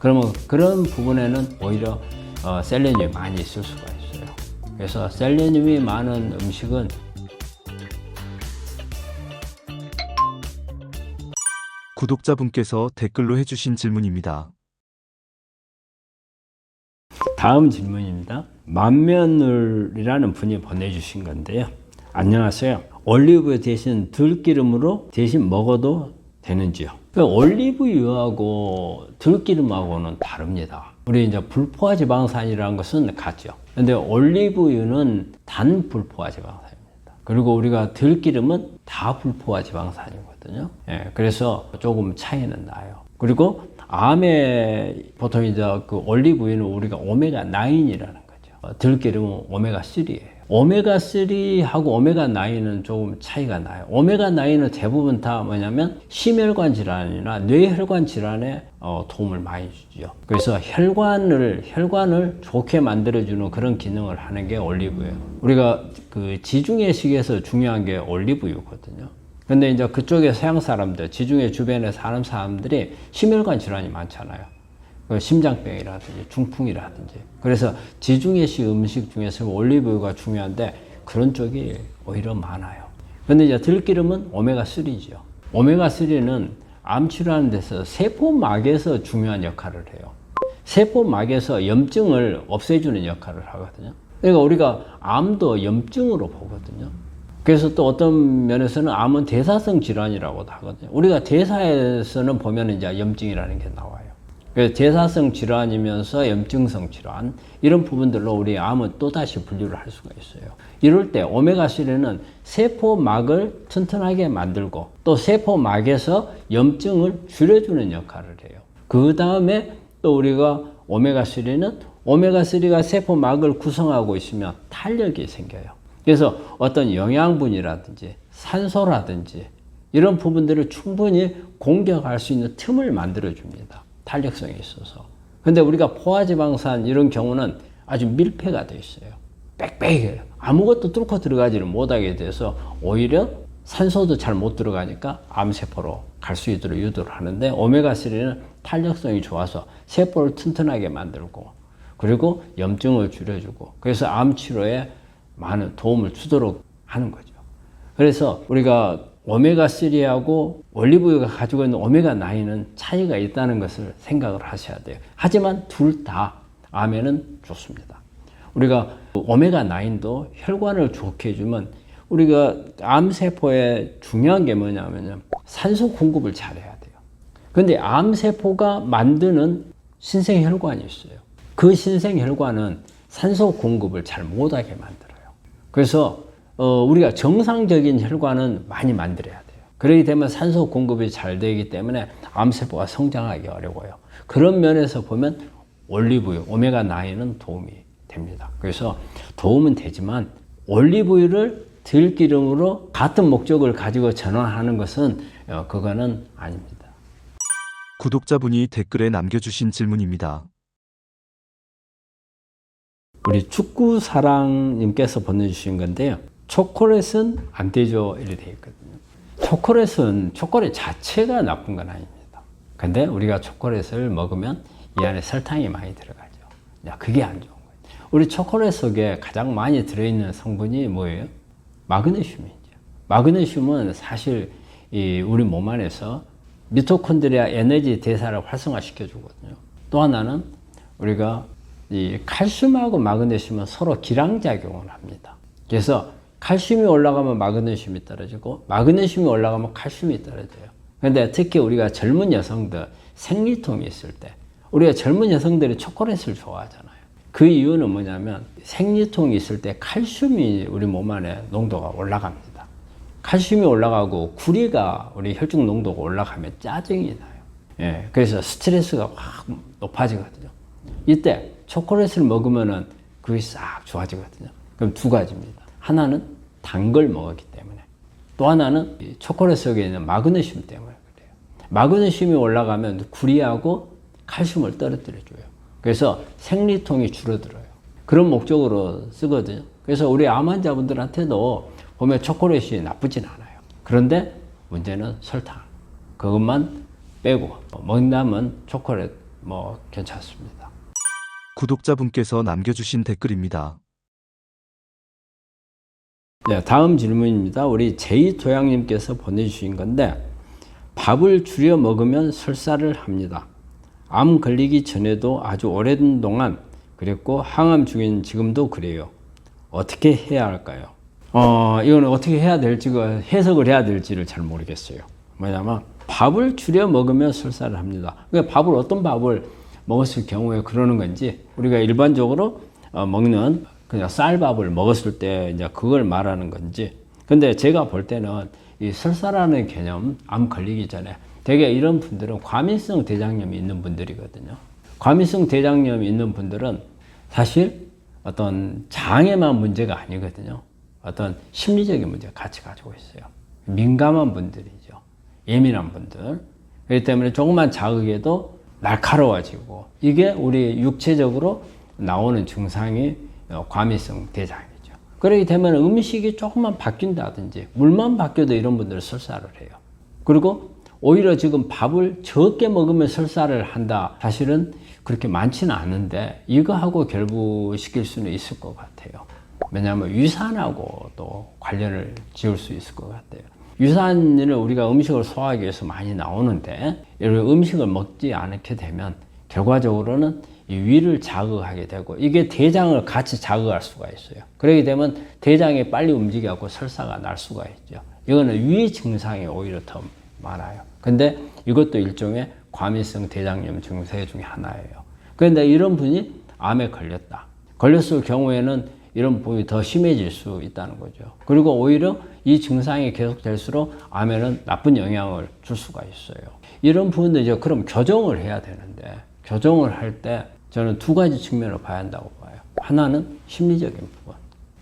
그러면 그런 부분에는 오히려 셀레늄이 많이 있을 수가 있어요. 그래서 셀레늄이 많은 음식은 구독자분께서 댓글로 해주신 질문입니다. 다음 질문입니다. 만면을이라는 분이 보내주신 건데요. 안녕하세요. 올리브유 대신 들기름으로 대신 먹어도 되는지요? 올리브유하고 들기름하고는 다릅니다. 우리 이제 불포화 지방산이라는 것은 같죠. 근데 올리브유는 단 불포화 지방산입니다. 그리고 우리가 들기름은 다 불포화 지방산이거든요. 예, 그래서 조금 차이는 나요. 그리고 암에 보통 이제 그 올리브유는 우리가 오메가9이라는 거죠. 들기름은 오메가3예요. 오메가3하고 오메가9은 조금 차이가 나요. 오메가9은 대부분 다 뭐냐면 심혈관 질환이나 뇌혈관 질환에 도움을 많이 주죠. 그래서 혈관을 좋게 만들어주는 그런 기능을 하는 게 올리브유예요. 우리가 그 지중해식에서 중요한 게 올리브유거든요. 근데 이제 그쪽에 서양 사람들, 지중해 주변에 사는 사람들이 심혈관 질환이 많잖아요. 심장병이라든지 중풍이라든지. 그래서 지중해식 음식 중에서 올리브유가 중요한데 그런 쪽이 오히려 많아요. 근데 이제 들기름은 오메가3죠. 오메가3는 암 치료하는 데서 세포막에서 중요한 역할을 해요. 세포막에서 염증을 없애주는 역할을 하거든요. 그러니까 우리가 암도 염증으로 보거든요. 그래서 또 어떤 면에서는 암은 대사성 질환이라고도 하거든요. 우리가 대사에서는 보면 이제 염증이라는 게 나와요. 그래서 대사성 질환이면서 염증성 질환, 이런 부분들로 우리 암은 또다시 분류를 할 수가 있어요. 이럴 때 오메가3는 세포막을 튼튼하게 만들고 또 세포막에서 염증을 줄여주는 역할을 해요. 그 다음에 또 우리가 오메가3가 세포막을 구성하고 있으면 탄력이 생겨요. 그래서 어떤 영양분이라든지 산소라든지 이런 부분들을 충분히 공격할 수 있는 틈을 만들어줍니다. 탄력성이 있어서. 근데 우리가 포화지방산 이런 경우는 아주 밀폐가 되어 있어요. 빽빽해요. 아무것도 뚫고 들어가지를 못하게 돼서 오히려 산소도 잘 못 들어가니까 암세포로 갈 수 있도록 유도를 하는데 오메가3는 탄력성이 좋아서 세포를 튼튼하게 만들고 그리고 염증을 줄여주고 그래서 암 치료에 많은 도움을 주도록 하는 거죠. 그래서 우리가 오메가3하고 올리브유가 가지고 있는 오메가9은 차이가 있다는 것을 생각을 하셔야 돼요. 하지만 둘 다 암에는 좋습니다. 우리가 오메가9도 혈관을 좋게 해주면 우리가 암세포에 중요한 게 뭐냐면 산소 공급을 잘해야 돼요. 근데 암세포가 만드는 신생혈관이 있어요. 그 신생혈관은 산소 공급을 잘 못하게 만들어요. 그래서 우리가 정상적인 혈관은 많이 만들어야 돼요. 그렇게 되면 산소 공급이 잘 되기 때문에 암세포가 성장하기 어려워요. 그런 면에서 보면 올리브유, 오메가9은 도움이 됩니다. 그래서 도움은 되지만 올리브유를 들기름으로 같은 목적을 가지고 전환하는 것은 그거는 아닙니다. 구독자분이 댓글에 남겨주신 질문입니다. 우리 축구사랑님께서 보내주신 건데요. 초콜릿은 안 되죠? 이렇게 되어 있거든요. 초콜릿 자체가 나쁜 건 아닙니다. 근데 우리가 초콜릿을 먹으면 이 안에 설탕이 많이 들어가죠. 그게 안 좋은 거예요. 우리 초콜릿 속에 가장 많이 들어있는 성분이 뭐예요? 마그네슘이죠. 마그네슘은 사실 우리 몸 안에서 미토콘드리아 에너지 대사를 활성화시켜 주거든요. 또 하나는 우리가 이 칼슘하고 마그네슘은 서로 기량작용을 합니다. 그래서 칼슘이 올라가면 마그네슘이 떨어지고 마그네슘이 올라가면 칼슘이 떨어져요. 그런데 특히 우리가 젊은 여성들 생리통이 있을 때 우리가 젊은 여성들이 초콜릿을 좋아하잖아요. 그 이유는 뭐냐면 생리통이 있을 때 칼슘이 우리 몸 안에 농도가 올라갑니다. 칼슘이 올라가고 구리가 우리 혈중 농도가 올라가면 짜증이 나요. 예, 그래서 스트레스가 확 높아지거든요. 이때 초콜릿을 먹으면은 그게 싹 좋아지거든요. 그럼 두 가지입니다. 하나는 단 걸 먹었기 때문에 또 하나는 초콜릿 속에 있는 마그네슘 때문에 그래요. 마그네슘이 올라가면 구리하고 칼슘을 떨어뜨려줘요. 그래서 생리통이 줄어들어요. 그런 목적으로 쓰거든요. 그래서 우리 암 환자분들한테도 보면 초콜릿이 나쁘진 않아요. 그런데 문제는 설탕. 그것만 빼고 먹는다면 초콜릿 뭐 괜찮습니다. 구독자분께서 남겨주신 댓글입니다. 네, 다음 질문입니다. 우리 제이도양님께서 보내주신 건데, 밥을 줄여 먹으면 설사를 합니다. 암 걸리기 전에도 아주 오랜 동안 그랬고 항암 중인 지금도 그래요. 어떻게 해야 할까요? 이거는 어떻게 해야 될지가 해석을 해야 될지를 잘 모르겠어요. 뭐냐면 밥을 줄여 먹으면 설사를 합니다. 그러니까 밥을 어떤 밥을 먹었을 경우에 그러는 건지, 우리가 일반적으로 먹는 그냥 쌀밥을 먹었을 때 이제 그걸 말하는 건지. 근데 제가 볼 때는 이 설사라는 개념, 암 걸리기 전에 대개 이런 분들은 과민성 대장염이 있는 분들이거든요. 과민성 대장염이 있는 분들은 사실 어떤 장에만 문제가 아니거든요. 어떤 심리적인 문제 같이 가지고 있어요. 민감한 분들이죠. 예민한 분들. 그렇기 때문에 조금만 자극에도 날카로워지고, 이게 우리 육체적으로 나오는 증상이 과민성 대장이죠. 그렇게 되면 음식이 조금만 바뀐다든지 물만 바뀌어도 이런 분들은 설사를 해요. 그리고 오히려 지금 밥을 적게 먹으면 설사를 한다. 사실은 그렇게 많지는 않은데 이거하고 결부시킬 수는 있을 것 같아요. 왜냐하면 유산하고 또 관련을 지을 수 있을 것 같아요. 유산을 우리가 음식을 소화하기 위해서 많이 나오는데, 이런 음식을 먹지 않게 되면 결과적으로는 이 위를 자극하게 되고, 이게 대장을 같이 자극할 수가 있어요. 그렇게 되면 대장이 빨리 움직여서 설사가 날 수가 있죠. 이거는 위 증상이 오히려 더 많아요. 근데 이것도 일종의 과민성 대장염 증세 중에 하나예요. 그런데 이런 분이 암에 걸렸을 경우에는 이런 부분이 더 심해질 수 있다는 거죠. 그리고 오히려 이 증상이 계속될수록 암에는 나쁜 영향을 줄 수가 있어요. 이런 부분도 이제 그럼 교정을 해야 되는데, 교정을 할 때 저는 두 가지 측면을 봐야 한다고 봐요. 하나는 심리적인 부분,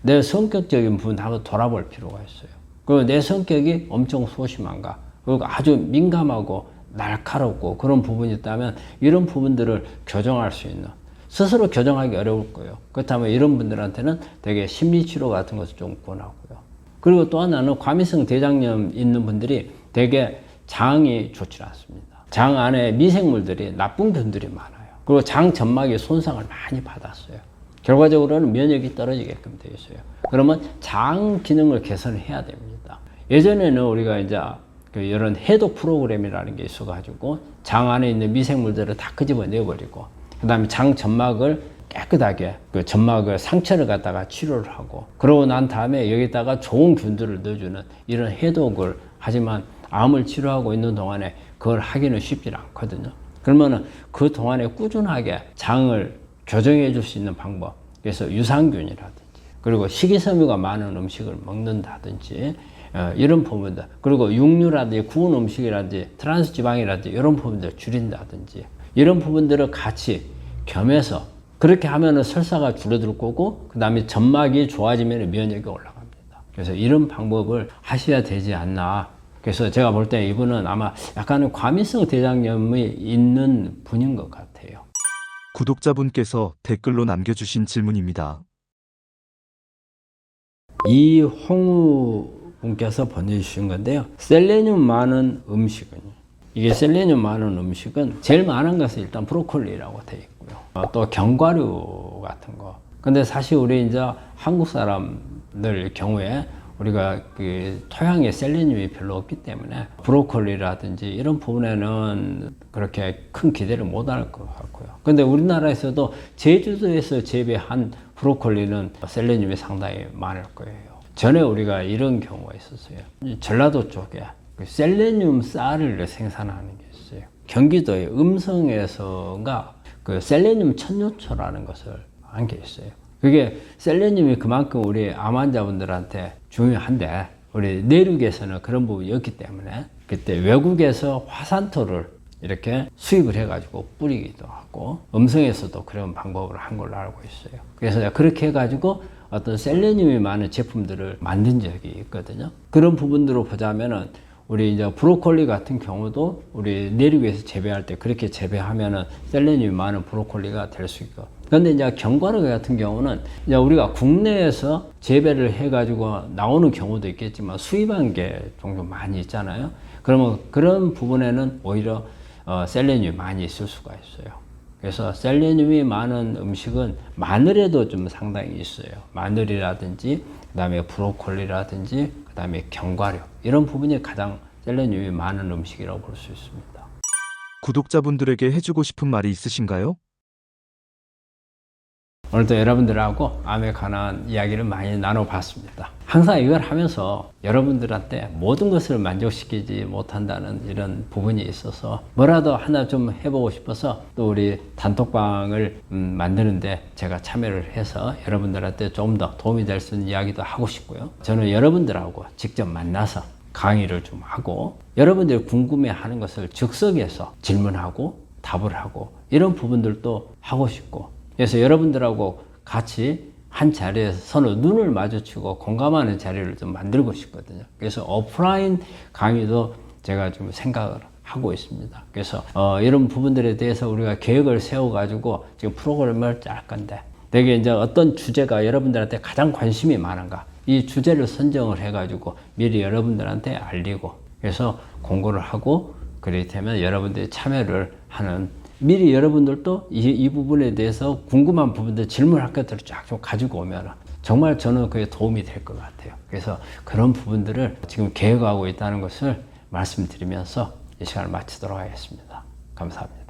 내 성격적인 부분하고 돌아볼 필요가 있어요. 그리고 내 성격이 엄청 소심한가, 그리고 아주 민감하고 날카롭고 그런 부분이 있다면 이런 부분들을 교정할 수 있는, 스스로 교정하기 어려울 거예요. 그렇다면 이런 분들한테는 되게 심리치료 같은 것을 좀 권하고요. 그리고 또 하나는 과민성 대장염 있는 분들이 되게 장이 좋지 않습니다. 장 안에 미생물들이, 나쁜 균들이 많아요. 그리고 장 점막이 손상을 많이 받았어요. 결과적으로는 면역이 떨어지게끔 되어 있어요. 그러면 장 기능을 개선해야 됩니다. 예전에는 우리가 이제 이런 해독 프로그램이라는 게 있어가지고 장 안에 있는 미생물들을 다 끄집어내버리고, 그 다음에 장 점막을 깨끗하게, 그 점막을 상처를 갖다가 치료를 하고, 그러고 난 다음에 여기다가 좋은 균들을 넣어주는 이런 해독을 하지만, 암을 치료하고 있는 동안에 그걸 하기는 쉽지 않거든요. 그러면은 그 동안에 꾸준하게 장을 교정해 줄 수 있는 방법, 그래서 유산균이라든지, 그리고 식이섬유가 많은 음식을 먹는다든지, 이런 부분들, 그리고 육류라든지 구운 음식이라든지 트랜스 지방이라든지 이런 부분들 줄인다든지, 이런 부분들을 같이 겸해서 그렇게 하면은 설사가 줄어들 거고, 그 다음에 점막이 좋아지면 면역이 올라갑니다. 그래서 이런 방법을 하셔야 되지 않나. 그래서 제가 볼 때 이분은 아마 약간의 과민성 대장염이 있는 분인 것 같아요. 구독자분께서 댓글로 남겨주신 질문입니다. 이홍우 분께서 보내주신 건데요. 셀레늄 많은 음식은, 이게 셀레늄 많은 음식은 제일 많은 것은 일단 브로콜리라고 되어 있고요. 또 견과류 같은 거. 근데 사실 우리 이제 한국 사람들 경우에 우리가 그 토양에 셀레늄이 별로 없기 때문에 브로콜리라든지 이런 부분에는 그렇게 큰 기대를 못 할 것 같고요. 근데 우리나라에서도 제주도에서 재배한 브로콜리는 셀레늄이 상당히 많을 거예요. 전에 우리가 이런 경우가 있었어요. 전라도 쪽에 셀레늄 쌀을 생산하는 게 있어요. 경기도의 음성에서가 그 셀레늄 천효초라는 것을 한 게 있어요. 그게 셀레늄이 그만큼 우리 암 환자분들한테 중요한데, 우리 내륙에서는 그런 부분이 없기 때문에 그때 외국에서 화산토를 이렇게 수입을 해가지고 뿌리기도 하고, 음성에서도 그런 방법을 한 걸로 알고 있어요. 그래서 그렇게 해가지고 어떤 셀레늄이 많은 제품들을 만든 적이 있거든요. 그런 부분으로 보자면은 우리 이제 브로콜리 같은 경우도 우리 내륙에서 재배할 때 그렇게 재배하면은 셀레늄이 많은 브로콜리가 될 수 있고. 그런데 이제 견과류 같은 경우는 이제 우리가 국내에서 재배를 해가지고 나오는 경우도 있겠지만 수입한 게 종종 많이 있잖아요. 그러면 그런 부분에는 오히려 셀레늄이 많이 있을 수가 있어요. 그래서 셀레늄이 많은 음식은 마늘에도 좀 상당히 있어요. 마늘이라든지 그다음에 브로콜리라든지 그다음에 견과류 이런 부분이 가장 셀레늄이 많은 음식이라고 볼 수 있습니다. 구독자분들에게 해주고 싶은 말이 있으신가요? 오늘도 여러분들하고 암에 관한 이야기를 많이 나눠봤습니다. 항상 이걸 하면서 여러분들한테 모든 것을 만족시키지 못한다는 이런 부분이 있어서 뭐라도 하나 좀 해보고 싶어서 또 우리 단톡방을 만드는데 제가 참여를 해서 여러분들한테 좀 더 도움이 될 수 있는 이야기도 하고 싶고요. 저는 여러분들하고 직접 만나서 강의를 좀 하고 여러분들이 궁금해하는 것을 즉석에서 질문하고 답을 하고 이런 부분들도 하고 싶고 그래서 여러분들하고 같이 한 자리에서 서로 눈을 마주치고 공감하는 자리를 좀 만들고 싶거든요. 그래서 오프라인 강의도 제가 좀 생각을 하고 있습니다. 그래서 이런 부분들에 대해서 우리가 계획을 세워가지고 지금 프로그램을 짤 건데 되게 이제 어떤 주제가 여러분들한테 가장 관심이 많은가 이 주제를 선정을 해가지고 미리 여러분들한테 알리고 그래서 공고를 하고 그렇다면 여러분들이 참여를 하는 미리 여러분들도 이 부분에 대해서 궁금한 부분들 질문할 것들을 쫙 좀 가지고 오면 정말 저는 그게 도움이 될 것 같아요. 그래서 그런 부분들을 지금 계획하고 있다는 것을 말씀드리면서 이 시간을 마치도록 하겠습니다. 감사합니다.